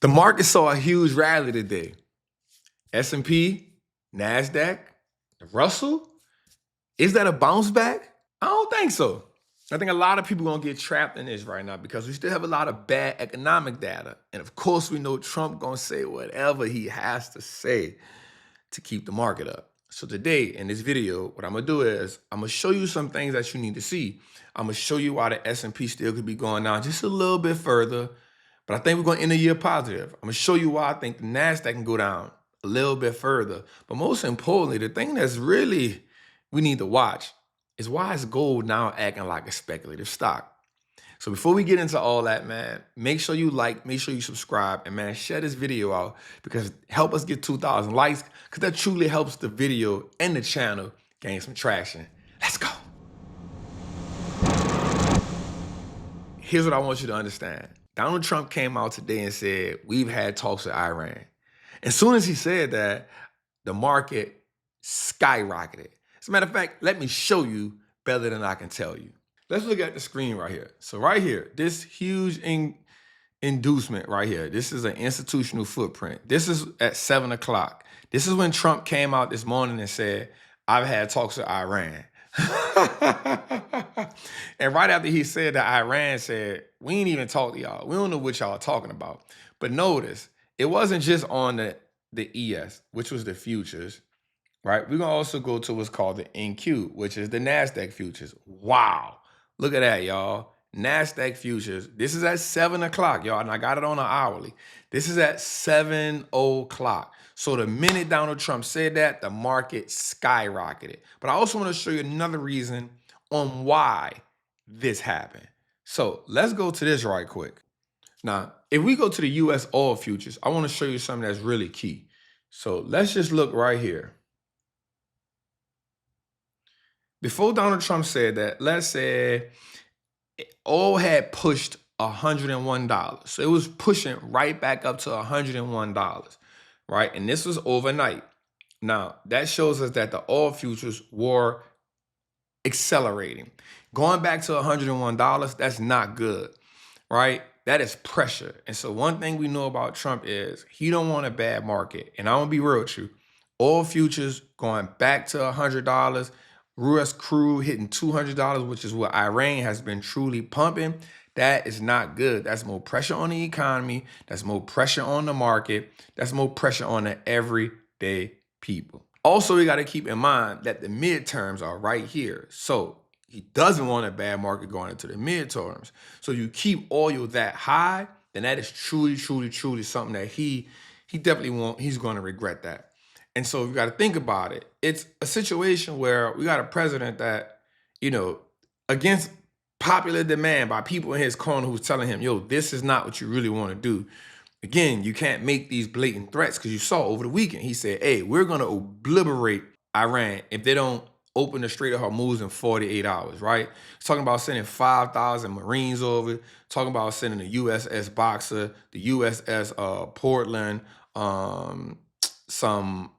The market saw a huge rally today. S&P, NASDAQ, Russell. Is that a bounce back? I don't think so. I think a lot of people are going to get trapped in this right now because we still have a lot of bad economic data. And of course, we know Trump going to say whatever he has to say to keep the market up. So today in this video, what I'm going to do is I'm going to show you some things that you need to see. I'm going to show you why the S&P still could be going down just a little bit further. But I think we're going to end the year positive. I'm going to show you why I think the NASDAQ can go down a little bit further. But most importantly, the thing that's really we need to watch is why is gold now acting like a speculative stock? So before we get into all that, man, make sure you like, make sure you subscribe, and man, share this video out because help us get 2,000 likes because that truly helps the video and the channel gain some traction. Let's go. Here's what I want you to understand. Donald Trump came out today and said, we've had talks with Iran. As soon as he said that, the market skyrocketed. As a matter of fact, let me show you better than I can tell you. Let's look at the screen right here. So right here, this huge inducement right here, this is an institutional footprint. This is at 7 o'clock. This is when Trump came out this morning and said, I've had talks with Iran. And right after he said that, Iran said, we ain't even talk to y'all. We don't know what y'all are talking about. But notice, it wasn't just on the ES, which was the futures, right? We're going to also go to what's called the NQ, which is the NASDAQ futures. Wow. Look at that, y'all. NASDAQ futures. This is at 7 o'clock, y'all, and I got it on an hourly. This is at 7 o'clock. So the minute Donald Trump said that, the market skyrocketed. But I also want to show you another reason on why this happened. So let's go to this right quick. Now, if we go to the U.S. oil futures, I want to show you something that's really key. So let's just look right here. Before Donald Trump said that, let's say oil had pushed $101. So it was pushing right back up to $101, right? And this was overnight. Now, that shows us that the oil futures were accelerating. Going back to $101, that's not good, right? That is pressure. And so one thing we know about Trump is he don't want a bad market. And I'm going to be real with you. Oil futures going back to $100, U.S. crude hitting $200, which is what Iran has been truly pumping. That is not good. That's more pressure on the economy. That's more pressure on the market. That's more pressure on the everyday people. Also, we got to keep in mind that the midterms are right here. So he doesn't want a bad market going into the midterms. So you keep oil that high, then that is truly, truly, truly something that he definitely won't. He's going to regret that. And so you got to think about it. It's a situation where we got a president that, you know, against popular demand by people in his corner who's telling him, yo, this is not what you really want to do. Again, you can't make these blatant threats because you saw over the weekend, he said, hey, we're going to obliterate Iran if they don't open the Strait of Hormuz in 48 hours, right? He's talking about sending 5,000 Marines over, talking about sending the USS Boxer, the USS Portland, some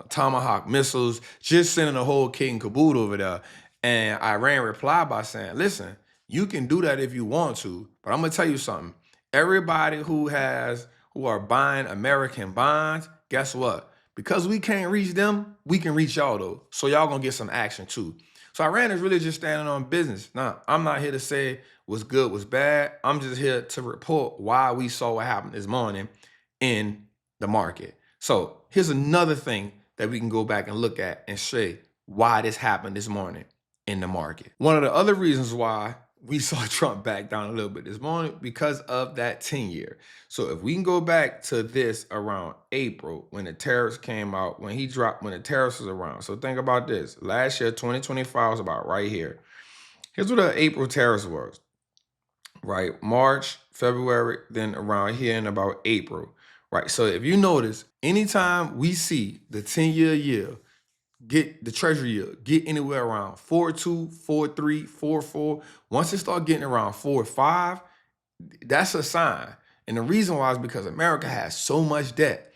Tomahawk missiles, just sending a whole kit and caboodle over there. And Iran replied by saying, listen, you can do that if you want to, but I'm going to tell you something. Everybody who are buying American bonds, guess what? Because we can't reach them, we can reach y'all though. So y'all gonna get some action too. So Iran is really just standing on business. Now, I'm not here to say what's good, what's bad. I'm just here to report why we saw what happened this morning in the market. So here's another thing that we can go back and look at and say why this happened this morning in the market. One of the other reasons why we saw Trump back down a little bit this morning because of that 10-year. So if we can go back to this around April when the tariffs came out, when the tariffs was around. So think about this. Last year, 2025 was about right here. Here's what the April tariffs was, right? March, February, then around here in about April, right? So if you notice, anytime we see the 10-year yield, get the treasury yield, get anywhere around 4.2, 4.3, 4.4. Once it start getting around 4.5, that's a sign. And the reason why is because America has so much debt.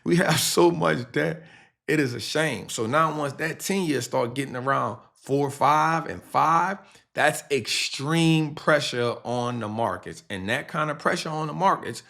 We have so much debt. It is a shame. So now once that 10-year start getting around 4.5 and 5, That's extreme pressure on the markets. And that kind of pressure on the markets,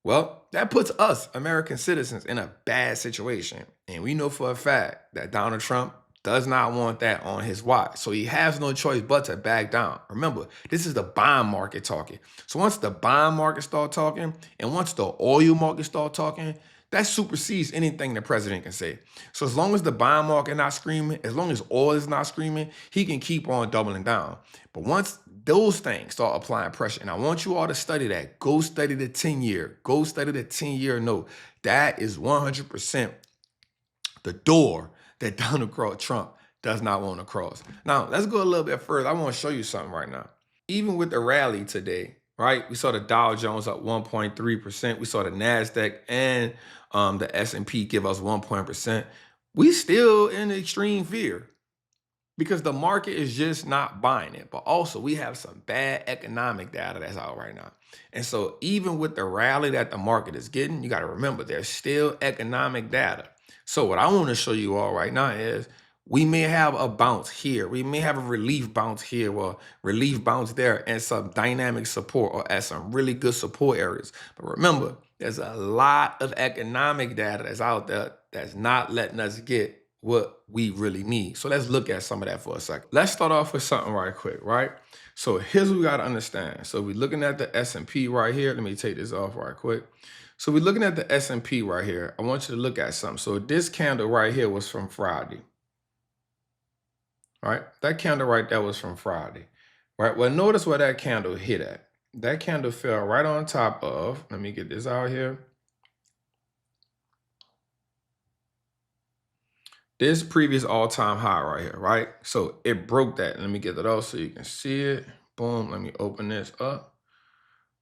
well, that puts us, American citizens, in a bad situation. And we know for a fact that Donald Trump does not want that on his watch. So he has no choice but to back down. Remember, this is the bond market talking. So once the bond market start talking, and once the oil market start talking, that supersedes anything the president can say. So as long as the bond market not screaming, as long as oil is not screaming, he can keep on doubling down. But once those things start applying pressure, and I want you all to study that. Go study the 10-year. Go study the 10-year note. That is 100% the door that Donald Trump does not want to cross. Now, let's go a little bit further. I want to show you something right now. Even with the rally today, right? We saw the Dow Jones up 1.3%. We saw the NASDAQ and the S&P give us 1%. We still in extreme fear because the market is just not buying it. But also we have some bad economic data that's out right now. And so even with the rally that the market is getting, you got to remember there's still economic data. So what I want to show you all right now is we may have a bounce here. We may have a relief bounce here or relief bounce there and some dynamic support or at some really good support areas. But remember, there's a lot of economic data that's out there that's not letting us get what we really need. So let's look at some of that for a second. Let's start off with something right quick, right? So here's what we got to understand. So we're looking at the S&P right here. Let me take this off right quick. So we're looking at the S&P right here. I want you to look at something. So this candle right here was from Friday. Right? That candle right there was from Friday. Right? Well, notice where that candle hit at. That candle fell right on top of, let me get this out here. This previous all-time high right here, right? So it broke that. Let me get that off so you can see it. Boom. Let me open this up.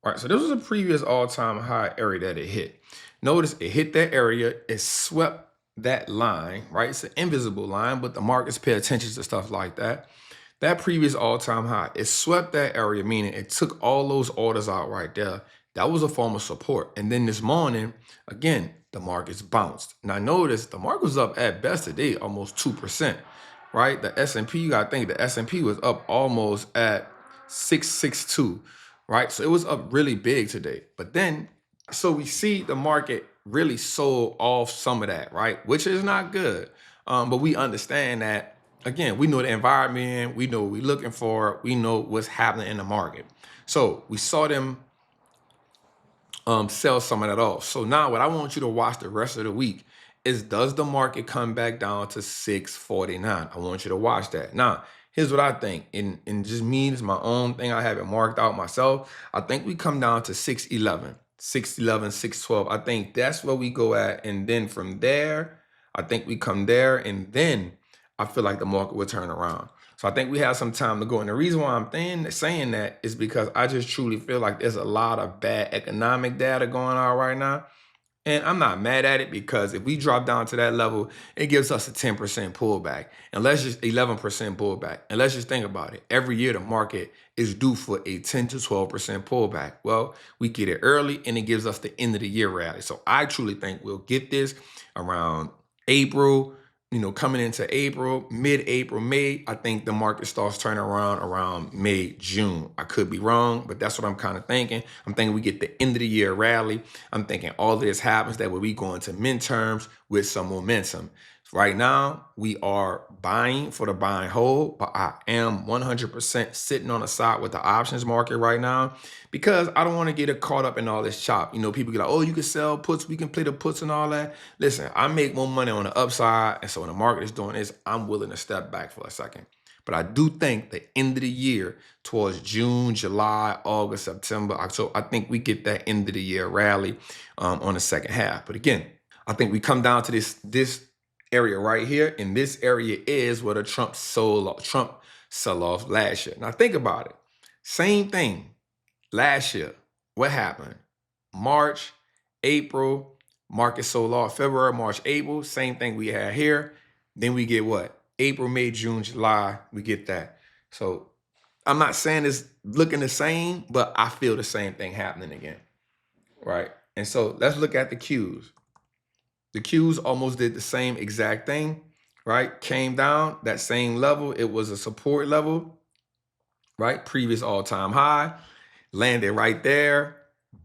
All right, so this was a previous all-time high area that it hit. Notice it hit that area, it swept that line, right? It's an invisible line, but the markets pay attention to stuff like that. That previous all-time high, it swept that area, meaning it took all those orders out right there. That was a form of support. And then this morning, again, the markets bounced. Now notice the market was up at best today, almost 2%, right? The S&P, you gotta think the S&P was up almost at 662, right? So it was up really big today. But then, so we see the market really sold off some of that, right? Which is not good. But we understand that, again, we know the environment, we know what we're looking for, we know what's happening in the market. So we saw them sell some of that off. So now what I want you to watch the rest of the week is, does the market come back down to 649? I want you to watch that. Now, here's what I think, and just me, it's my own thing. I have it marked out myself. I think we come down to 611, 611, 612. I think that's where we go at. And then from there, I think we come there, and then I feel like the market will turn around. So I think we have some time to go. And the reason why I'm saying that is because I just truly feel like there's a lot of bad economic data going on right now. And I'm not mad at it, because if we drop down to that level, it gives us a 10% pullback, and let's just 11% pullback. And let's just think about it. Every year, the market is due for a 10 to 12% pullback. Well, we get it early, and it gives us the end of the year rally. So I truly think we'll get this around April, coming into April, mid-April, May. I think the market starts turning around May, June. I could be wrong, but that's what I'm kind of thinking. I'm thinking we get the end of the year rally. I'm thinking all of this happens, that we go into midterms with some momentum. Right now, we are buying for the buy and hold, but I am 100% sitting on the side with the options market right now, because I don't want to get caught up in all this chop. People get like, oh, you can sell puts, we can play the puts and all that. Listen, I make more money on the upside, and so when the market is doing this, I'm willing to step back for a second. But I do think the end of the year, towards June, July, August, September, October, I think we get that end of the year rally on the second half. But again, I think we come down to this area right here, and this area is where the Trump sell-off last year. Now think about it. Same thing last year. What happened? March, April, market sold off. February, March, April, same thing we had here. Then we get what? April, May, June, July, we get that. So I'm not saying it's looking the same, but I feel the same thing happening again, right? And so let's look at the Qs. The Qs almost did the same exact thing, right? Came down that same level. It was a support level. right? Previous all-time high, landed right there,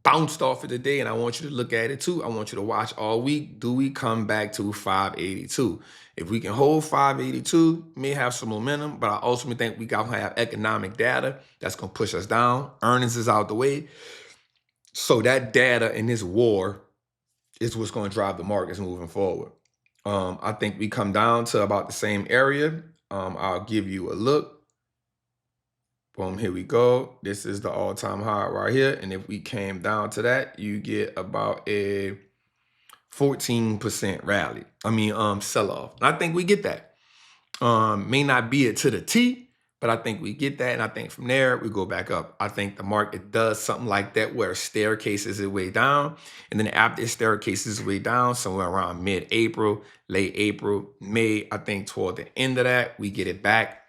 bounced off it today, and I want you to look at it too. I want you to watch all week. Do we come back to 582? If we can hold 582, may have some momentum, but I also think we got to have economic data that's going to push us down. Earnings is out the way. So that data in this war is what's going to drive the markets moving forward. I think we come down to about the same area. I'll give you a look. Boom, here we go. This is the all-time high right here. And if we came down to that, you get about a 14% rally. Sell-off. And I think we get that. May not be it to the T, but I think we get that. And I think from there, we go back up. I think the market does something like that where staircases is way down. And then after it staircases way down, somewhere around mid-April, late April, May, I think toward the end of that, we get it back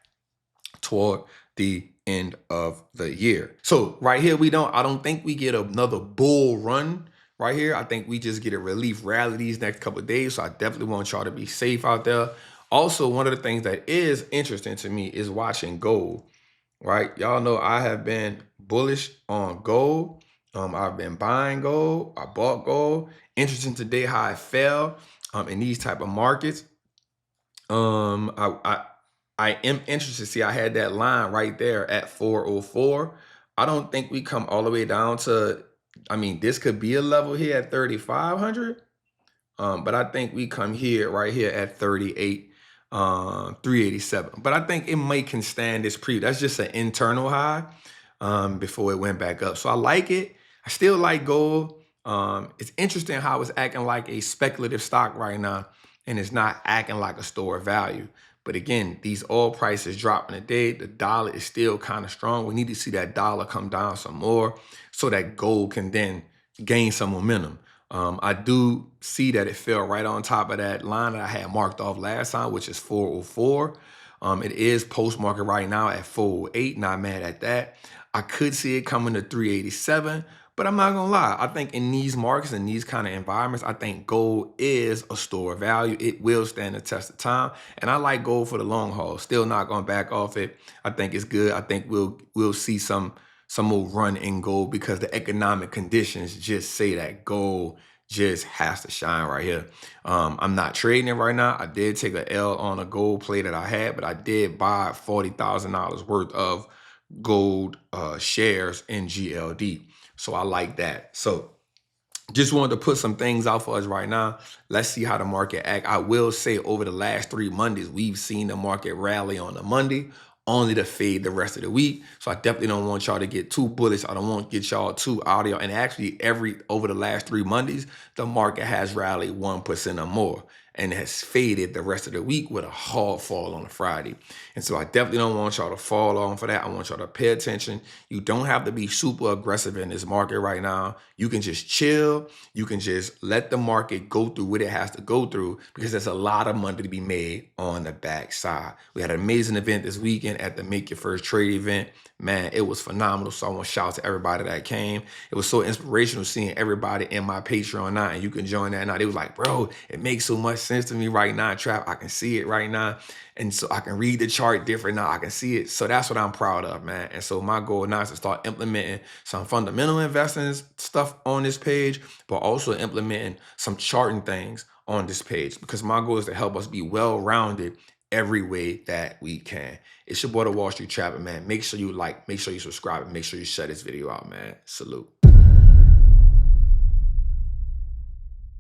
toward the end of the year. So right here, I don't think we get another bull run right here. I think we just get a relief rally these next couple of days. So I definitely want y'all to be safe out there. Also, one of the things that is interesting to me is watching gold, right? Y'all know I have been bullish on gold. I've been buying gold. I bought gold. Interesting today how it fell in these type of markets. I am interested to see I had that line right there at 404. I don't think we come all the way down to, this could be a level here at 3,500. But I think we come here right here at 38, 387. But I think it can stand this that's just an internal high before it went back up. So I like it. I still like gold. It's interesting how it's acting like a speculative stock right now, and it's not acting like a store of value. But again, these oil prices dropping today. The dollar is still kind of strong. We need to see that dollar come down some more so that gold can then gain some momentum. I do see that it fell right on top of that line that I had marked off last time, which is 404. It is post-market right now at 408. Not mad at that. I could see it coming to 387. But I'm not going to lie. I think in these markets, in these kind of environments, I think gold is a store of value. It will stand the test of time. And I like gold for the long haul. Still not going to back off it. I think it's good. I think we'll see some more run in gold because the economic conditions just say that gold just has to shine right here. I'm not trading it right now. I did take a L on a gold play that I had, but I did buy $40,000 worth of gold shares in GLD. So I like that. So just wanted to put some things out for us right now. Let's see how the market act. I will say over the last 3 Mondays, we've seen the market rally on a Monday, only to fade the rest of the week. So I definitely don't want y'all to get too bullish. I don't want to get y'all too out of y'all. And actually, over the last 3 Mondays, the market has rallied 1% or more and has faded the rest of the week with a hard fall on a Friday. And so I definitely don't want y'all to fall on for that. I want y'all to pay attention. You don't have to be super aggressive in this market right now. You can just chill. You can just let the market go through what it has to go through because there's a lot of money to be made on the backside. We had an amazing event this weekend at the Make Your First Trade event. Man, it was phenomenal. So I want to shout out to everybody that came. It was so inspirational seeing everybody in my Patreon now, and you can join that now. They was like, bro, it makes so much sense to me right now, Trap. I can see it right now. And so I can read the chart different now. I can see it. So that's what I'm proud of, man. And so my goal now is to start implementing some fundamental investing stuff on this page, but also implementing some charting things on this page because my goal is to help us be well-rounded every way that we can. It's your boy, the Wall Street Trapper, man. Make sure you like, make sure you subscribe, and make sure you share this video out, man. Salute.